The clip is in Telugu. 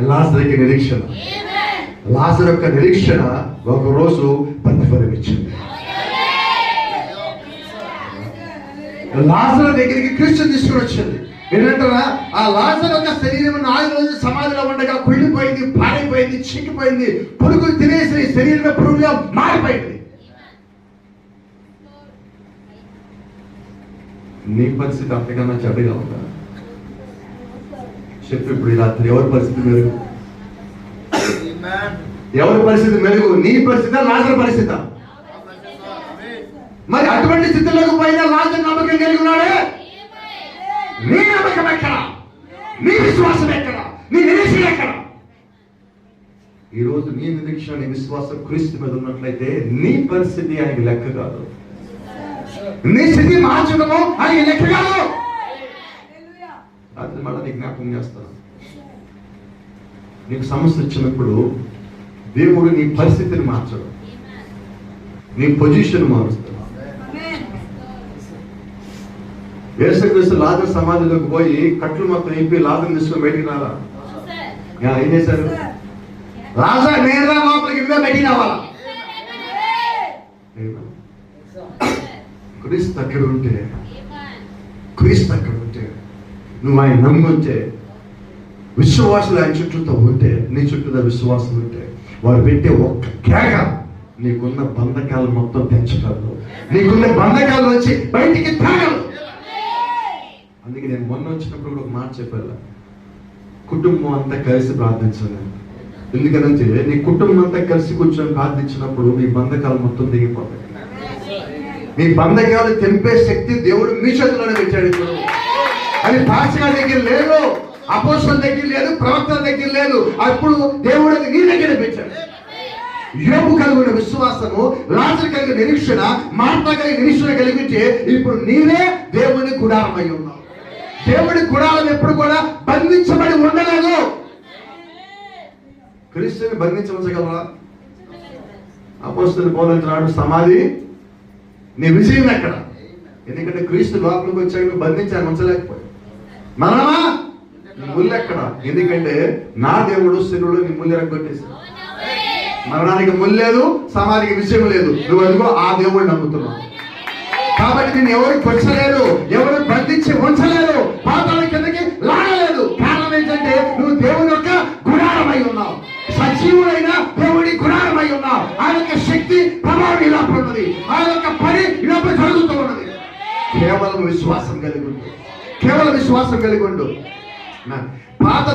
లాజరుకి నిరీక్షణ. లాజరు యొక్క నిరీక్షణ ఒకరోజు ప్రతిఫలం ఇచ్చింది. లాజరు దగ్గరికి క్రీస్తు తీసుకుని వచ్చింది. ఏంటంటారా, ఆ లాజరు యొక్క శరీరం 4 రోజులు సమాధిలో ఉండగా కుళ్ళిపోయింది, పాడైపోయింది, చీకిపోయింది, పురుగులు తినేసి శరీరమే పురుగుగా మారిపోయింది. నీ పరిస్థితి అంతకన్నా చెడ్డగా ఉందా? చెప్పు ఇప్పుడు ఈ రాత్రి ఎవరి పరిస్థితి మెరుగు? ఎవరి పరిస్థితి మెరుగు? నీ పరిస్థితి, లాజరు పరిస్థితి? మరి అటువంటి స్థితిలోకి పోయినా లాజరు నమ్మకం కలిగి ఉన్నాడే. నీ నమ్మకం ఎక్కడ? నీ విశ్వాసం ఎక్కడ? నీ నిరీక్షణ ఎక్కడ? ఈరోజు నీ నిరీక్షణ, నీ విశ్వాసం క్రీస్తు మీద ఉన్నట్లయితే నీ పరిస్థితి ఆయనకి లెక్క కాదు. నీ స్థితి మార్చడము ఆయనకి లెక్క కాదు. రాత్రి మళ్ళీ నీకు జ్ఞాపకం చేస్తాను. నీకు సమస్య వచ్చినప్పుడు దేవుడు నీ పరిస్థితిని మార్చడు, నీ పొజిషన్ మారుస్తాడు. యేసుక్రీస్తు లాజరు సమాధిలోకి పోయి కట్లు మొత్తం నింపి లాజరుని తీసుకొని బయటికి రాలా? ఏం చేశారు? లాజరు నేరుగా లోపలికి ఇవే బయటికి రావాలా? క్రీస్తు అక్కడ ఉంటే, క్రీస్తు అక్కడ ఉంటే, నువ్వు ఆయన నమ్ముంటే, విశ్వాసులు ఆయన చుట్టూతో ఉంటే, నీ చుట్టూతో విశ్వాసం ఉంటే, వారు పెట్టే ఒక్క కేక నీకున్న బంధకాలు మొత్తం తెచ్చగలరు. నీకున్న బంధకాలు వచ్చి బయటికి తాగలరు. అందుకే నేను మొన్న వచ్చినప్పుడు కూడా ఒక మాట చెప్పాను, కుటుంబం అంతా కలిసి ప్రార్థించాలి. ఎందుకనంటే నీ కుటుంబం అంతా కలిసి కూర్చొని ప్రార్థించినప్పుడు నీ బంధకాలు మొత్తం దిగిపోతాయి. మీ బంధకాలు తెంపే శక్తి దేవుడు మీ చేతిలోనే పెట్టాడు. ఇప్పుడు అది పాస్టర్ దగ్గర లేదు, అపోస్తలుల దగ్గర లేదు, ప్రవక్తల దగ్గర లేదు. అప్పుడు దేవుడు అది నీ దగ్గర పెట్టాడు. యోబు కలిగిన విశ్వాసము, లాజరు కలిగిన నిరీక్షణ, మార్తా కలిగిన నిరీక్షణ కలిగితే ఇప్పుడు నీవే దేవుని గుడారం అయి ఉన్నావు. దేవుడి గుడారం ఎప్పుడు కూడా బంధించబడి ఉండలేదు. క్రీస్తుని బంధించవలసగలరా? అపోస్తలుడు బోధించినాడు, సమాధి నీ విజయం ఎక్కడ? ఎందుకంటే క్రీస్తు లోపలికి వచ్చాక నువ్వు బంధించాను, ఉంచలేకపోయావు. మరణమా నీ ముళ్ళు ఎక్కడ? ఎందుకంటే నా దేవుడు శిలువలో నీ ముళ్ళు ఎరగొట్టేశాడు. మరణానికి ముళ్ళు లేదు, సమాధికి విజయం లేదు. నువ్వు అందుకో ఆ దేవుడు నమ్ముతున్నావు. కాబట్టి నేను ఎవరు కొచ్చలేరు, ఎవరు బంధించి ఉంచలేరు, పాతాళ కిందకి లాగలేదు. కారణం ఏంటంటే నువ్వు దేవుని యొక్క గుడారమై ఉన్నావు. సజీవుడైన దేవుడి గుడారమై ఉన్నావు. ఆయన యొక్క శక్తి ప్రభావం ఇలా ఉన్నది, ఆయన యొక్క పని ఇలా జరుగుతూ ఉన్నది. కేవలం విశ్వాసం కలిగి ఉండు, కేవలం విశ్వాసం కలిగి ఉండు. పాత